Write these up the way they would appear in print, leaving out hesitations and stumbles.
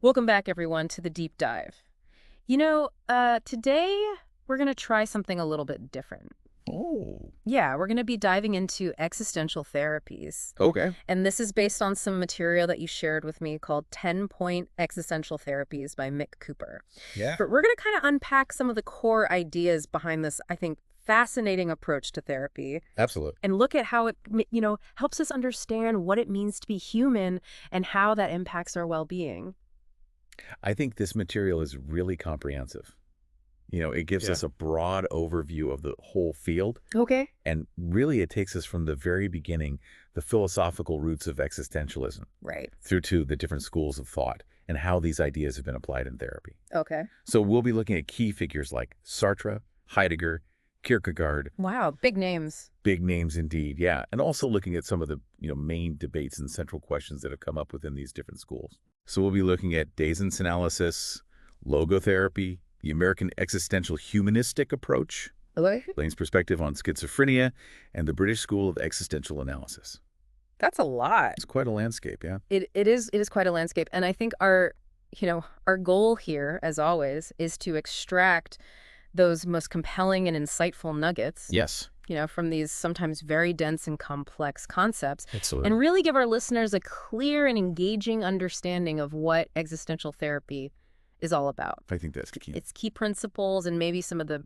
Welcome back, everyone, to the deep dive. Today we're going to try something a little bit different. Oh, Yeah, we're going to be diving into existential therapies. okay. And this is based on some material that you shared with me called 10-Point Existential Therapies by Mick Cooper. Yeah. But we're going to kind of unpack some of the core ideas behind this, I think, fascinating approach to therapy Absolutely. and look at how it, helps us understand what it means to be human and how that impacts our well-being. I think this material is really comprehensive. It gives Yeah. us a broad overview of the whole field, Okay. and really it takes us from the very beginning, the philosophical roots of existentialism, Right. through to the different schools of thought and how these ideas have been applied in therapy. Okay. So we'll be looking at key figures like Sartre, Heidegger, Kierkegaard, Wow, big names. big names indeed, yeah, and also looking at some of the main debates and central questions that have come up within these different schools. So we'll be looking at Daseinsanalysis, Logotherapy, the American existential humanistic approach, Okay. Laing's perspective on schizophrenia, and the British School of Existential Analysis. That's a lot. It's quite a landscape, yeah. It is quite a landscape. And I think our goal here, as always, is to extract those most compelling and insightful nuggets, Yes. from these sometimes very dense and complex concepts, Absolutely. and really give our listeners a clear and engaging understanding of what existential therapy is all about. I think that's key. Its key principles and maybe some of the,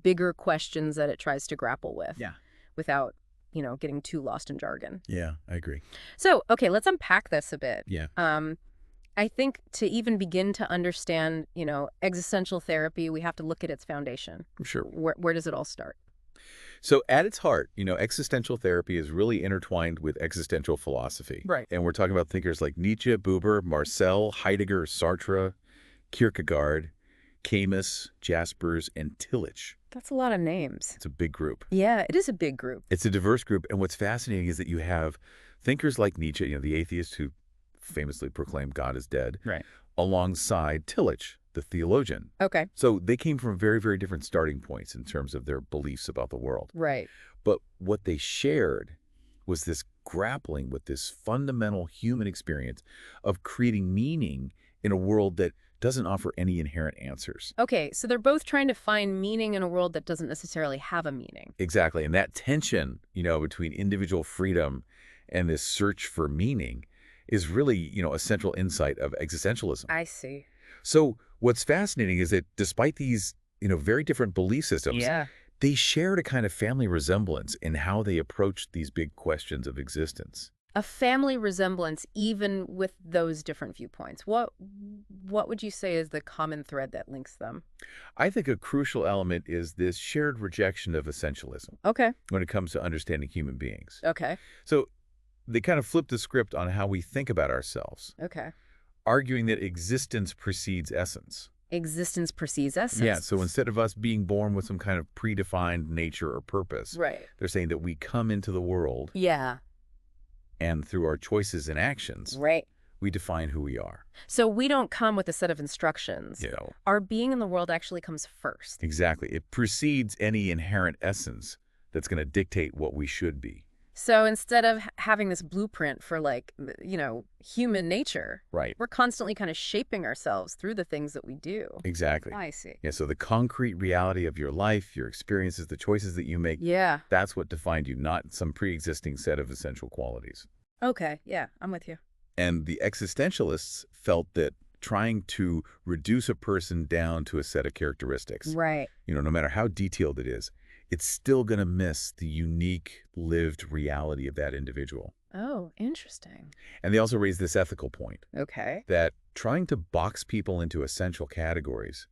bigger questions that it tries to grapple with. Yeah. Without, getting too lost in jargon. Yeah, I agree. So, okay, let's unpack this a bit. Yeah. I think to even begin to understand, existential therapy, we have to look at its foundation. Sure. Where does it all start? So at its heart, existential therapy is really intertwined with existential philosophy. Right. And we're talking about thinkers like Nietzsche, Buber, Marcel, Heidegger, Sartre, Kierkegaard, Camus, Jaspers, and Tillich. That's a lot of names. It's a big group. Yeah, it is a big group. It's a diverse group. And what's fascinating is that you have thinkers like Nietzsche, the atheist who famously proclaimed God is dead, Right. alongside Tillich, the theologian. Okay. So they came from very, very different starting points in terms of their beliefs about the world. Right. But what they shared was this grappling with this fundamental human experience of creating meaning in a world that doesn't offer any inherent answers. Okay, so they're both trying to find meaning in a world that doesn't necessarily have a meaning. Exactly. And that tension, between individual freedom and this search for meaning is really, a central insight of existentialism. I see. So what's fascinating is that despite these, very different belief systems, Yeah. they shared a kind of family resemblance in how they approached these big questions of existence. A family resemblance even with those different viewpoints. What would you say is the common thread that links them? I think a crucial element is this shared rejection of essentialism Okay. when it comes to understanding human beings. Okay. So they kind of flip the script on how we think about ourselves, Okay. arguing that existence precedes essence. Existence precedes essence. Yeah, so instead of us being born with some kind of predefined nature or purpose, Right. they're saying that we come into the world Yeah. and through our choices and actions, Right. we define who we are. So we don't come with a set of instructions. Our being in the world actually comes first. Exactly. It precedes any inherent essence that's going to dictate what we should be. So instead of having this blueprint for human nature, Right. we're constantly kind of shaping ourselves through the things that we do. Exactly. I see. Yeah, so the concrete reality of your life, your experiences, the choices that you make, Yeah. that's what defined you, not some pre-existing set of essential qualities. Okay. Yeah, I'm with you. And the existentialists felt that trying to reduce a person down to a set of characteristics, Right. no matter how detailed it is, it's still going to miss the unique lived reality of that individual. Oh, interesting. And they also raise this ethical point Okay. that trying to box people into essential categories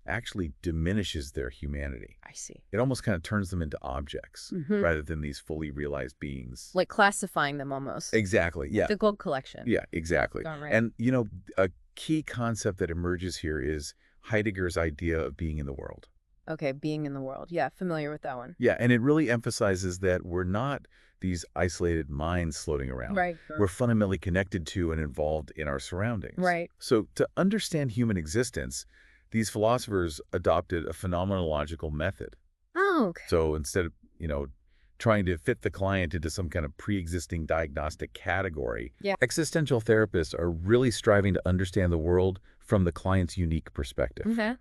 actually diminishes their humanity. I see. It almost kind of turns them into objects Mhm. rather than these fully realized beings. Like classifying them almost. Exactly. Yeah. The gold collection. Yeah, exactly. All right. And, a key concept that emerges here is Heidegger's idea of being in the world. Okay, being in the world. Yeah, familiar with that one. Yeah, and it really emphasizes that we're not these isolated minds floating around. Right. We're fundamentally connected to and involved in our surroundings. Right. So to understand human existence, these philosophers adopted a phenomenological method. Oh, okay. So instead of, trying to fit the client into some kind of pre-existing diagnostic category. Yeah. Existential therapists are really striving to understand the world from the client's unique perspective, Okay.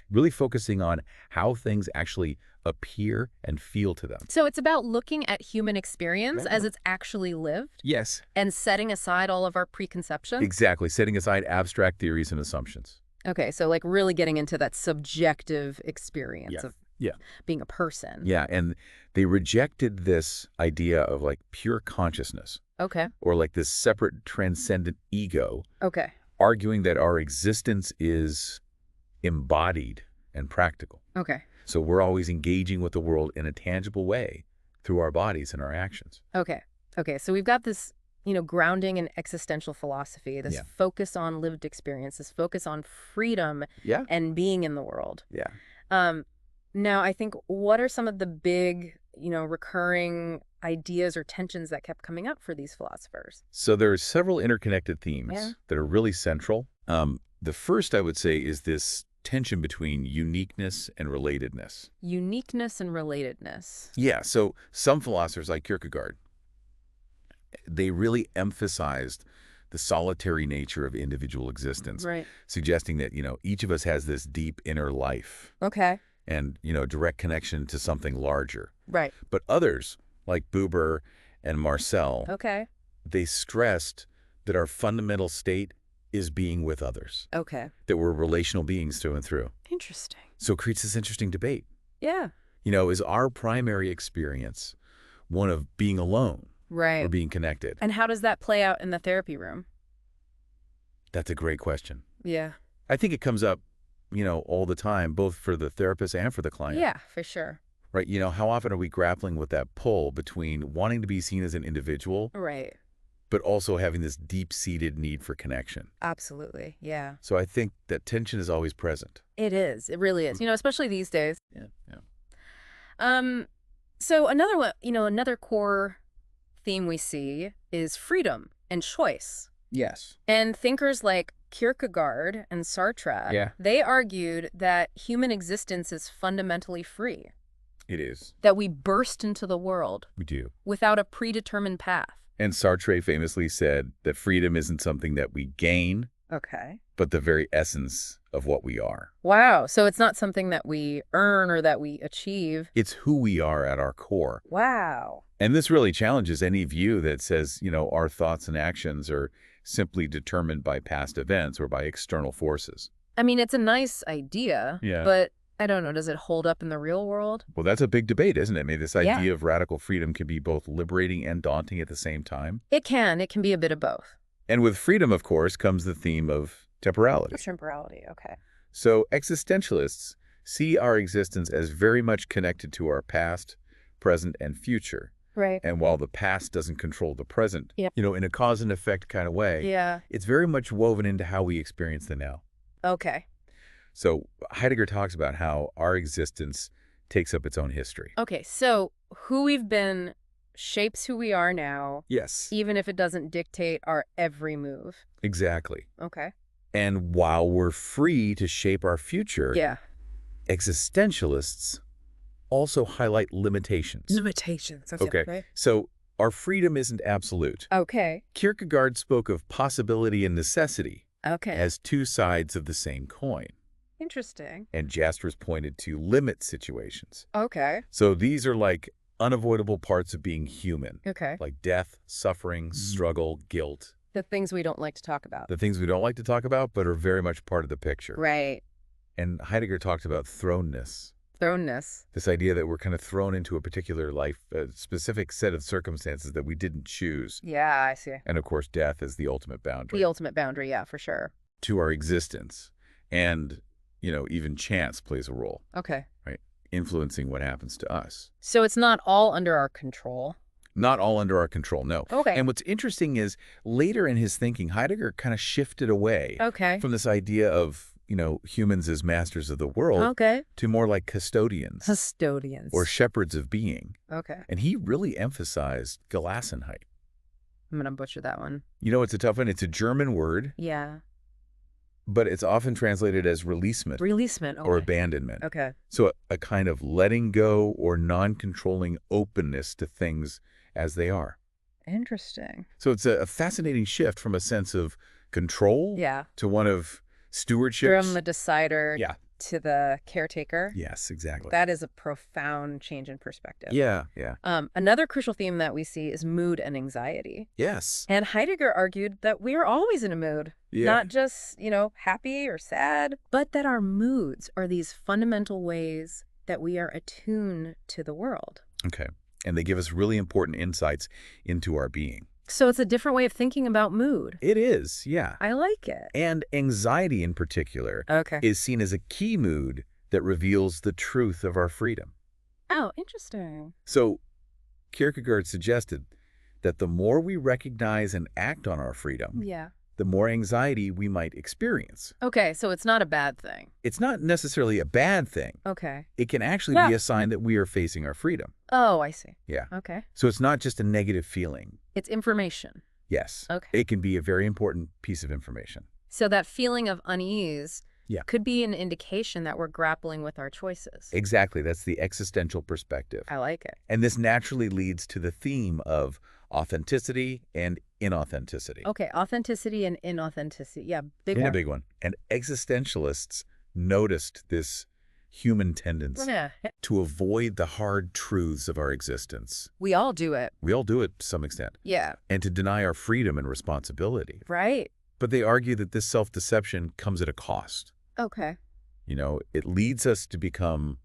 really focusing on how things actually appear and feel to them. So it's about looking at human experience as it's actually lived Yes. and setting aside all of our preconceptions. Exactly. Setting aside abstract theories and assumptions. Okay, so like really getting into that subjective experience of Yeah. being a person. Yeah. And they rejected this idea of like pure consciousness Okay. or like this separate transcendent ego, Okay. arguing that our existence is embodied and practical. Okay. So we're always engaging with the world in a tangible way through our bodies and our actions. Okay. Okay. So we've got this, grounding in existential philosophy, this focus on lived experience, this focus on freedom Yeah. and being in the world. Yeah. Now, I think what are some of the big, recurring ideas or tensions that kept coming up for these philosophers? So there are several interconnected themes Yeah. that are really central. The first, I would say, is this tension between uniqueness and relatedness. Uniqueness and relatedness. Yeah, so some philosophers like Kierkegaard, they really emphasized the solitary nature of individual existence, Right. suggesting that, each of us has this deep inner life Okay. and, direct connection to something larger. Right. But others, like Buber and Marcel, Okay. they stressed that our fundamental state is being with others, Okay. that we're relational beings through and through. Interesting. So it creates this interesting debate. Yeah. Is our primary experience one of being alone Right. or being connected? And how does that play out in the therapy room? That's a great question. Yeah. I think it comes up, all the time, both for the therapist and for the client. Yeah, for sure. Right? How often are we grappling with that pull between wanting to be seen as an individual, Right. but also having this deep-seated need for connection? Absolutely. Yeah. So I think that tension is always present. It is. It really is. Especially these days. Yeah. So another one, another core theme we see is freedom and choice. Yes. And thinkers like Kierkegaard and Sartre, they argued that human existence is fundamentally free, It is. that we burst into the world We do. without a predetermined path. And Sartre famously said that freedom isn't something that we gain, Okay. but the very essence of what we are. Wow. So it's not something that we earn or that we achieve. It's who we are at our core. Wow. And this really challenges any view that says, our thoughts and actions are simply determined by past events or by external forces. I mean, it's a nice idea, Yeah. but I don't know, does it hold up in the real world? Well, that's a big debate, isn't it? I mean, this Yeah. idea of radical freedom can be both liberating and daunting at the same time. It can. It can be a bit of both. And with freedom, of course, comes the theme of temporality. Temporality. Okay. So existentialists see our existence as very much connected to our past, present, and future. Right. And while the past doesn't control the present, Yeah. in a cause and effect kind of way, Yeah. it's very much woven into how we experience the now. Okay. So Heidegger talks about how our existence takes up its own history. Okay. So who we've been shapes who we are now, Yes, even if it doesn't dictate our every move. exactly. Okay. And while we're free to shape our future, Yeah. existentialists also highlight limitations. Limitations. Okay. Right. So our freedom isn't absolute. Okay. Kierkegaard spoke of possibility and necessity Okay. as two sides of the same coin. Interesting. And Jaspers pointed to limit situations. Okay. So these are like unavoidable parts of being human, Okay. like death, suffering, struggle, guilt, The things we don't like to talk about. the things we don't like to talk about but are very much part of the picture. Right. And Heidegger talked about thrownness, Thrownness. this idea that we're kind of thrown into a particular life, a specific set of circumstances that we didn't choose. Yeah, I see. And of course, death is the ultimate boundary The ultimate boundary. Yeah, for sure. to our existence. And, even chance plays a role, Okay. right? Influencing what happens to us. So it's not all under our control. Not all under our control, no. Okay. And what's interesting is later in his thinking, Heidegger kind of shifted away Okay. from this idea of, humans as masters of the world Okay. to more like custodians Custodians. or shepherds of being. Okay. And he really emphasized Gelassenheit. I'm going to butcher that one. It's a tough one. It's a German word. Yeah. but it's often translated as releasement Releasement. or Okay. abandonment. Okay. So a kind of letting go or non-controlling openness to things as they are. Interesting. So it's a fascinating shift from a sense of control Yeah. to one of stewardship. From the decider Yeah. to the caretaker. Yes, exactly. That is a profound change in perspective. Yeah, yeah. Another crucial theme that we see is mood and anxiety. Yes. And Heidegger argued that we are always in a mood, Yeah. not just, happy or sad, but that our moods are these fundamental ways that we are attuned to the world. Okay. And they give us really important insights into our being. So it's a different way of thinking about mood. It is, yeah. I like it. And anxiety in particular Okay. is seen as a key mood that reveals the truth of our freedom. Oh, interesting. So Kierkegaard suggested that the more we recognize and act on our freedom, Yeah. the more anxiety we might experience. Okay, so it's not a bad thing. It's not necessarily a bad thing. Okay. It can actually Yeah. be a sign that we are facing our freedom. Oh, I see. Yeah. Okay. So it's not just a negative feeling. It's information. Yes. Okay. It can be a very important piece of information. So that feeling of unease Yeah. could be an indication that we're grappling with our choices. Exactly. That's the existential perspective. I like it. And this naturally leads to the theme of authenticity and inauthenticity. Okay, authenticity and inauthenticity. Yeah, big Yeah, one. big one. And existentialists noticed this human tendency Yeah. to avoid the hard truths of our existence. We all do it. We all do it to some extent. Yeah. And to deny our freedom and responsibility. Right. But they argue that this self-deception comes at a cost. Okay. It leads us to become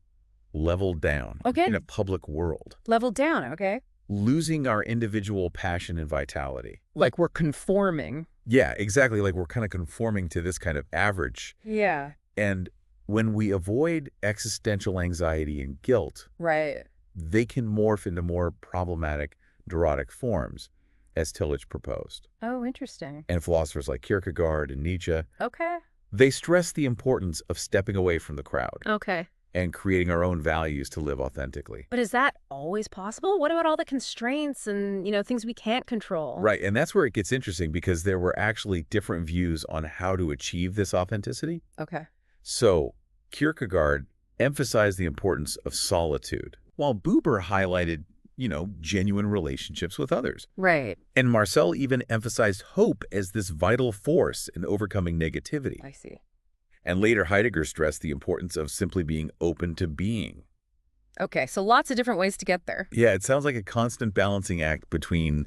leveled down Okay. in a public world, Level down, okay? losing our individual passion and vitality. Like we're conforming. Yeah, exactly. Like we're kind of conforming to this kind of average. Yeah. And when we avoid existential anxiety and guilt, Right. they can morph into more problematic, neurotic forms, as Tillich proposed. Oh, interesting. And philosophers like Kierkegaard and Nietzsche, Okay. they stress the importance of stepping away from the crowd Okay. and creating our own values to live authentically. But is that always possible? What about all the constraints and, things we can't control? Right, and that's where it gets interesting because there were actually different views on how to achieve this authenticity. Okay. So Kierkegaard emphasized the importance of solitude, while Buber highlighted, genuine relationships with others. Right. And Marcel even emphasized hope as this vital force in overcoming negativity. I see. And later Heidegger stressed the importance of simply being open to being. Okay, so lots of different ways to get there. Yeah, it sounds like a constant balancing act between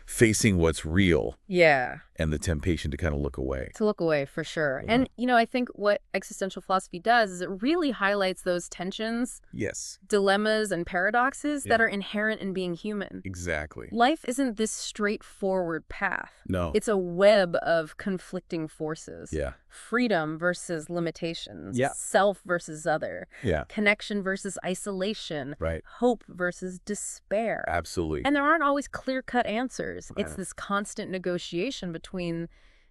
facing what's real Yeah. and the temptation to kind of look away. To look away, for sure. Yeah. And, I think what existential philosophy does is it really highlights those tensions, Yes, dilemmas, and paradoxes that Yeah. are inherent in being human. exactly. Life isn't this straightforward path. No. It's a web of conflicting forces. Yeah. Freedom versus limitations. Yeah. Self versus other. Yeah. Connection versus isolation. Right. Hope versus despair. Absolutely. And there aren't always clear-cut answers. It's Right. this constant negotiation between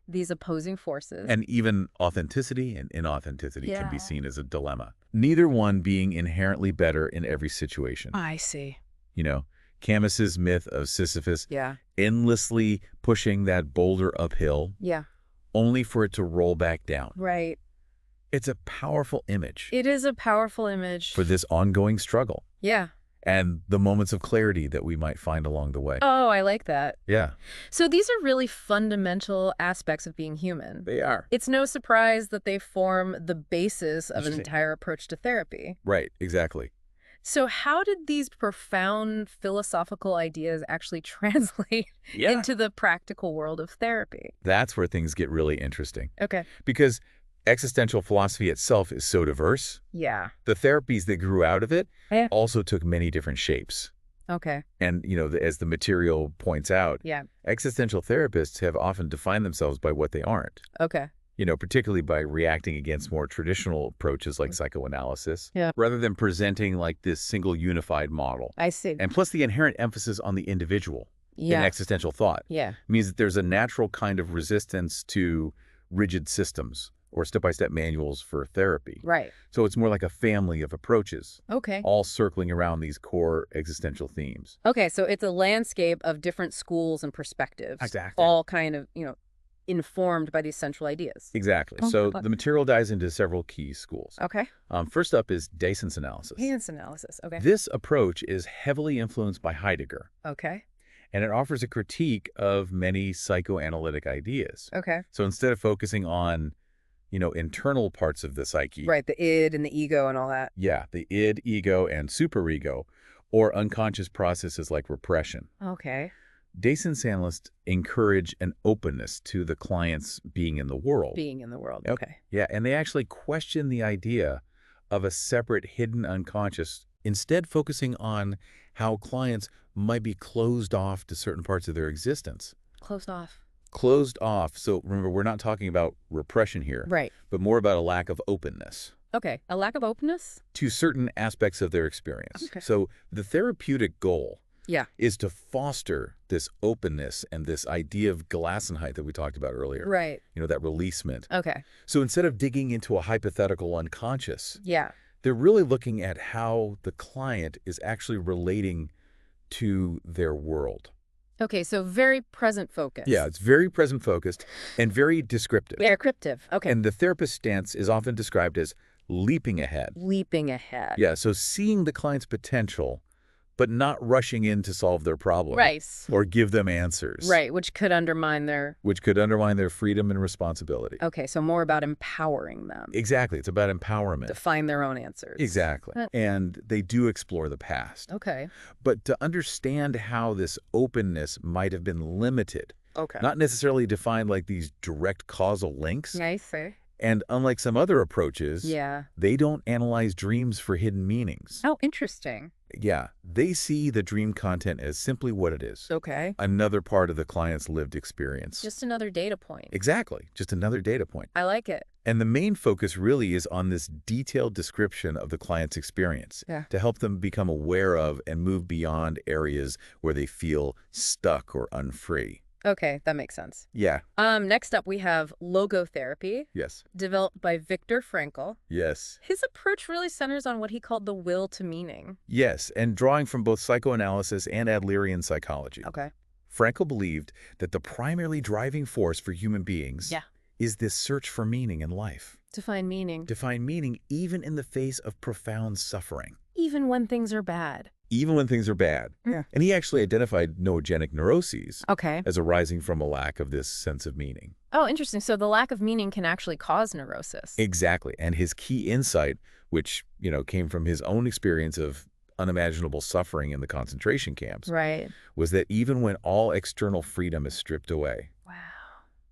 these opposing forces. And even authenticity and inauthenticity can be Yeah. seen as a dilemma. Neither one being inherently better in every situation. I see. Camus's myth of Sisyphus Yeah. endlessly pushing that boulder uphill Yeah. only for it to roll back down. Right. It's a powerful image It is a powerful image. for this ongoing struggle Yeah. and the moments of clarity that we might find along the way. Oh, I like that. Yeah, So these are really fundamental aspects of being human. they are. It's no surprise that they form the basis of an Interesting. entire approach to therapy. Right, exactly. So how did these profound philosophical ideas actually translate into the practical world of therapy? That's where things get really interesting. Okay. Because existential philosophy itself is so diverse, Yeah. the therapies that grew out of it Yeah. also took many different shapes. Okay. And, as the material points out, Yeah. existential therapists have often defined themselves by what they aren't, Okay. particularly by reacting against more traditional approaches like psychoanalysis, Yeah. rather than presenting like this single unified model. I see. And plus the inherent emphasis on the individual in Yeah. existential thought Yeah. means that there's a natural kind of resistance to rigid systems or step-by-step manuals for therapy. Right. So it's more like a family of approaches, Okay. all circling around these core existential themes. Okay, so it's a landscape of different schools and perspectives. Exactly. All kind of, informed by these central ideas. Exactly. Oh, So good luck. the material dives into several key schools. Okay. First up is Daseinsanalysis. Daseinsanalysis. Okay. This approach is heavily influenced by Heidegger, Okay. and it offers a critique of many psychoanalytic ideas. Okay. So instead of focusing on, internal parts of the psyche, Right. The id and the ego and all that. yeah, the id, ego, and superego, or unconscious processes like repression, Okay. Daseinsanalysts encourage an openness to the client's being in the world. Being in the world. Yep. Okay. Yeah, and they actually question the idea of a separate hidden unconscious, instead focusing on how clients might be closed off to certain parts of their existence. Closed off. Closed off. So remember, we're not talking about repression here, Right. but more about a lack of openness Okay. A lack of openness? to certain aspects of their experience. Okay. So the therapeutic goal Yeah. is to foster this openness and this idea of Gelassenheit that we talked about earlier. Right. That releasement. Okay. So instead of digging into a hypothetical unconscious, Yeah. they're really looking at how the client is actually relating to their world. Okay. So very present focus. Yeah, it's very present focused and very descriptive. Very cryptive. Okay. And the therapist's stance is often described as leaping ahead. Leaping ahead. Yeah, so seeing the client's potential, but not rushing in to solve their problem. Right. Or give them answers. Right. Which could undermine their... Which could undermine their freedom and responsibility. Okay. So more about empowering them Exactly. It's about empowerment. to find their own answers. Exactly. And they do explore the past. Okay. But to understand how this openness might have been limited, Okay. not necessarily defined like these direct causal links, I see. and unlike some other approaches, Yeah. they don't analyze dreams for hidden meanings. Oh, interesting. Yeah, they see the dream content as simply what it is. Okay. Another part of the client's lived experience. Just another data point. Exactly. Just another data point. I like it. And the main focus really is on this detailed description of the client's experience to help them become aware of and move beyond areas where they feel stuck or unfree. Okay, that makes sense. Yeah. Next up we have Logotherapy, Yes. developed by Viktor Frankl. Yes. His approach really centers on what he called the will to meaning. Yes, and drawing from both psychoanalysis and Adlerian psychology. Okay. Frankl believed that the primarily driving force for human beings is this search for meaning in life. To find meaning. To find meaning even in the face of profound suffering. Even when things are bad. Even when things are bad. Yeah. And he actually identified noogenic neuroses Okay. as arising from a lack of this sense of meaning. Oh, interesting. So the lack of meaning can actually cause neurosis. Exactly. And his key insight, which, came from his own experience of unimaginable suffering in the concentration camps, Right. was that even when all external freedom is stripped away, Wow.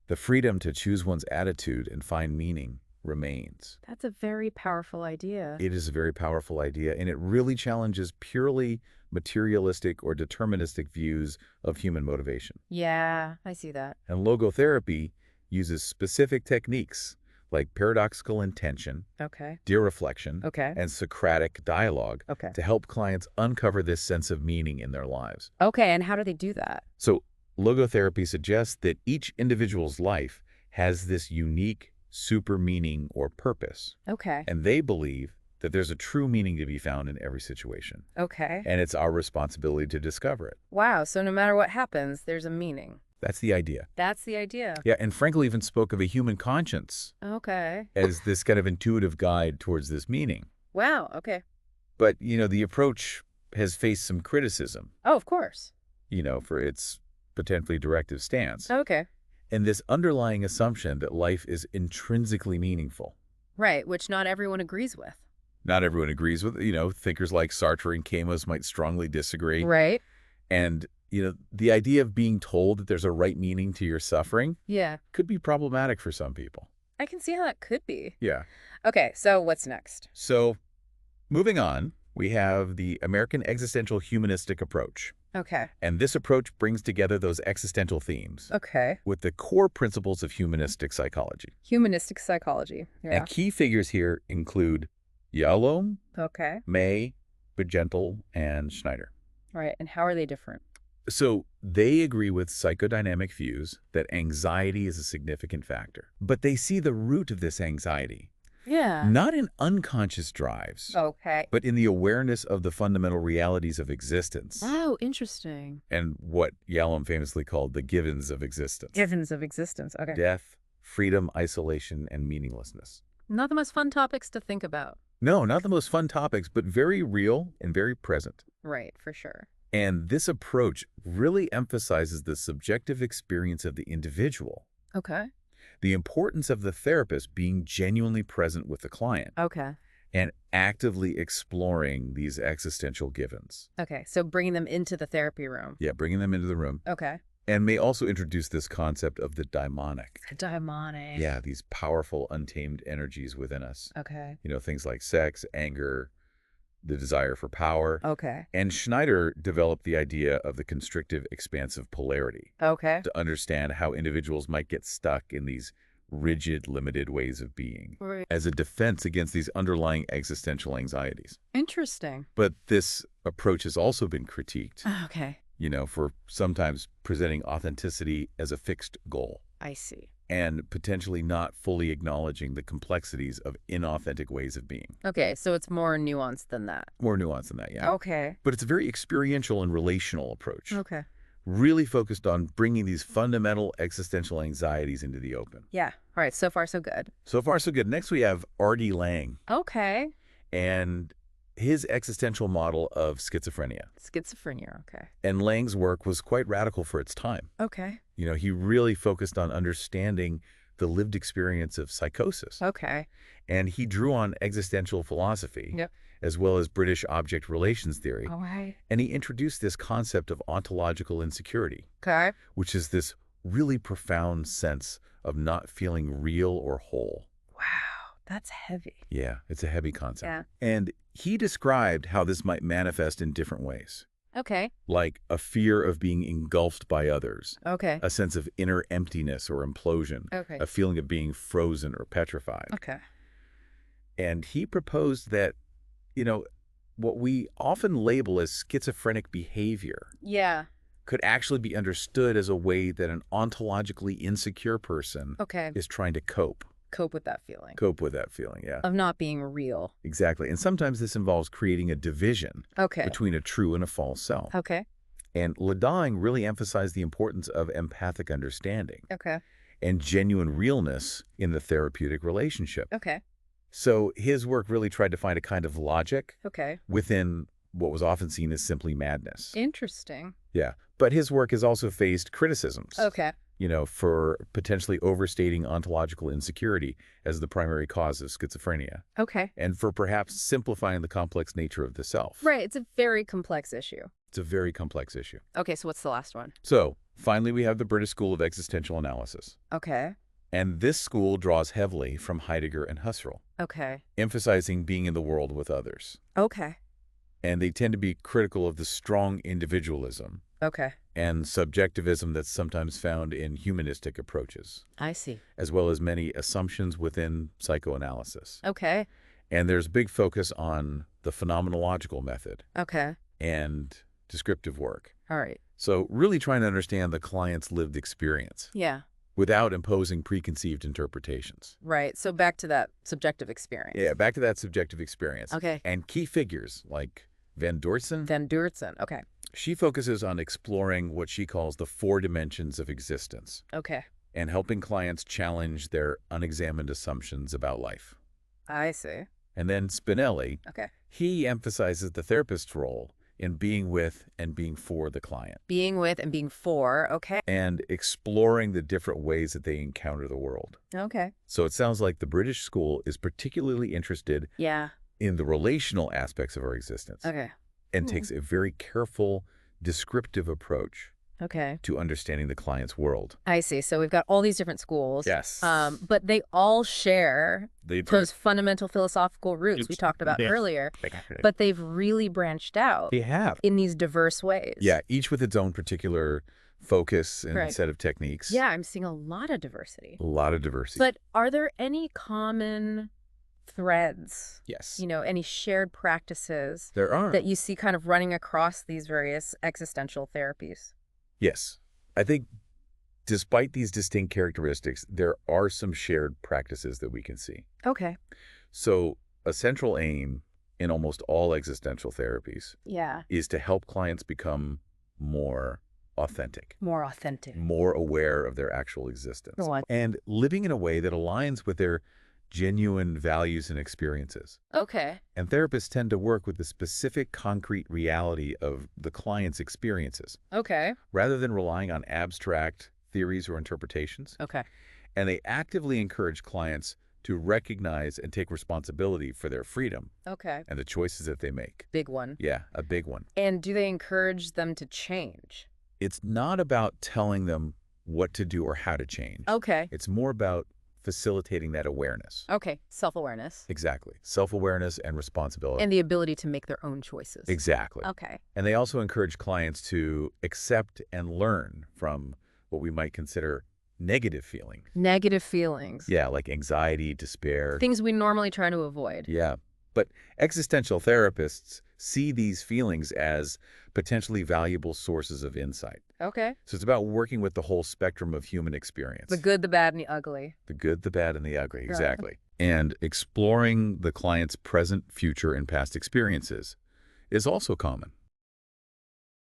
the freedom to choose one's attitude and find meaning remains. That's a very powerful idea. It is a very powerful idea, and it really challenges purely materialistic or deterministic views of human motivation. Yeah, I see that. And logotherapy uses specific techniques like paradoxical intention, Okay. dereflection, Okay. and Socratic dialogue Okay. to help clients uncover this sense of meaning in their lives. Okay, and how do they do that? So logotherapy suggests that each individual's life has this unique super meaning or purpose. Okay. And they believe that there's a true meaning to be found in every situation. Okay. And it's our responsibility to discover it. Wow, so no matter what happens, there's a meaning. That's the idea. That's the idea. Yeah, and Frankl even spoke of a human conscience Okay. as this kind of intuitive guide towards this meaning. Wow, okay. But, the approach has faced some criticism, Oh, of course. for its potentially directive stance. Okay. And this underlying assumption that life is intrinsically meaningful. Right, which not everyone agrees with. Not everyone agrees with, thinkers like Sartre and Camus might strongly disagree. Right. And, the idea of being told that there's a right meaning to your suffering Yeah. could be problematic for some people. I can see how that could be. Yeah. Okay, so what's next? So moving on, we have the American existential humanistic approach. Okay. And this approach brings together those existential themes Okay. with the core principles of humanistic psychology. Humanistic psychology. Yeah. And key figures here include Yalom, Okay. May, Begentel, and Schneider. All right, and how are they different? So they agree with psychodynamic views that anxiety is a significant factor. But they see the root of this anxiety Yeah. Not in unconscious drives, Okay. but in the awareness of the fundamental realities of existence Oh, interesting. and what Yalom famously called the givens of existence. Givens of existence. Okay. Death, freedom, isolation, and meaninglessness. Not the most fun topics to think about. No, not the most fun topics, but very real and very present. Right, for sure. And this approach really emphasizes the subjective experience of the individual, Okay. the importance of the therapist being genuinely present with the client, Okay. and actively exploring these existential givens. Okay. So bringing them into the therapy room. Yeah, bringing them into the room. Okay. And may also introduce this concept of the daimonic. Daimonic. Yeah, these powerful, untamed energies within us. Okay. You know, things like sex, anger, the desire for power. Okay. And Schneider developed the idea of the constrictive, expansive polarity Okay. to understand how individuals might get stuck in these rigid, limited ways of being Right. as a defense against these underlying existential anxieties. Interesting. But this approach has also been critiqued, Okay. you know, for sometimes presenting authenticity as a fixed goal I see. and potentially not fully acknowledging the complexities of inauthentic ways of being. Okay, so it's more nuanced than that. More nuance than that, yeah. Okay. But it's a very experiential and relational approach, Okay. really focused on bringing these fundamental existential anxieties into the open. Yeah. All right. So far, so good. So far, so good. Next, we have R.D. Laing Okay. and his existential model of schizophrenia. Schizophrenia. Okay. And Laing's work was quite radical for its time. Okay. You know, he really focused on understanding the lived experience of psychosis. Okay. And he drew on existential philosophy, Yep. as well as British object relations theory. All right. And he introduced this concept of ontological insecurity, Okay. which is this really profound sense of not feeling real or whole. Wow. That's heavy. Yeah, it's a heavy concept. Yeah. And he described how this might manifest in different ways, Okay. like a fear of being engulfed by others, Okay. a sense of inner emptiness or implosion, Okay. a feeling of being frozen or petrified. Okay. And he proposed that, you know, what we often label as schizophrenic behavior Yeah. could actually be understood as a way that an ontologically insecure person Okay. is trying to cope With that feeling with that feeling, yeah. of not being real. Exactly. And sometimes this involves creating a division Okay. between a true and a false self. Okay. And Laing really emphasized the importance of empathic understanding Okay. and genuine realness in the therapeutic relationship. Okay. So his work really tried to find a kind of logic Okay. within what was often seen as simply madness. Interesting. Yeah. But his work has also faced criticisms, Okay. you know, for potentially overstating ontological insecurity as the primary cause of schizophrenia, Okay. and for perhaps simplifying the complex nature of the self. Right. It's a very complex issue. It's a very complex issue. Okay. So what's the last one? So, finally, we have the British School of Existential Analysis. Okay. And this school draws heavily from Heidegger and Husserl, Okay. emphasizing being in the world with others. Okay. And they tend to be critical of the strong individualism Okay. and subjectivism that's sometimes found in humanistic approaches, I see. as well as many assumptions within psychoanalysis. Okay. And there's big focus on the phenomenological method Okay. and descriptive work. All right. So really trying to understand the client's lived experience Yeah. without imposing preconceived interpretations. Right. So back to that subjective experience. Yeah, back to that subjective experience. Okay. And key figures like Van Dorsen, Van Duertsen. Okay. she focuses on exploring what she calls the 4 dimensions of existence Okay. and helping clients challenge their unexamined assumptions about life. I see. And then Spinelli, Okay. he emphasizes the therapist's role in being with and being for the client Being with and being for. Okay. and exploring the different ways that they encounter the world. Okay. So it sounds like the British school is particularly interested Yeah. in the relational aspects of our existence Okay. and takes a very careful, descriptive approach Okay. to understanding the client's world. I see. So we've got all these different schools. Yes. But they all share They those fundamental philosophical roots we talked about earlier. But they've really branched out they have. in these diverse ways. Yeah, each with its own particular focus and Right. set of techniques. Yeah, I'm seeing a lot of diversity. A lot of diversity. But are there any common threads, yes, any shared practices there are. that you see kind of running across these various existential therapies? Yes. I think Despite these distinct characteristics, there are some shared practices that we can see. Okay. So a central aim in almost all existential therapies Yeah. is to help clients become more authentic, More authentic. more aware of their actual existence, What? and living in a way that aligns with their genuine values and experiences. Okay. And therapists tend to work with the specific concrete reality of the client's experiences, Okay. rather than relying on abstract theories or interpretations. Okay. And they actively encourage clients to recognize and take responsibility for their freedom Okay. and the choices that they make. Big one. Yeah, a big one. And do they encourage them to change? It's not about telling them what to do or how to change. Okay. It's more about facilitating that awareness. Okay. Self-awareness. Exactly. Self-awareness and responsibility. And the ability to make their own choices. Exactly. Okay. And they also encourage clients to accept and learn from what we might consider negative feelings. Negative feelings. Yeah, like anxiety, despair. Things we normally try to avoid. Yeah. But existential therapists see these feelings as potentially valuable sources of insight. Okay. So it's about working with the whole spectrum of human experience. The good, the bad, and the ugly. The good, the bad, and the ugly. Right. Exactly. And exploring the client's present, future, and past experiences is also common.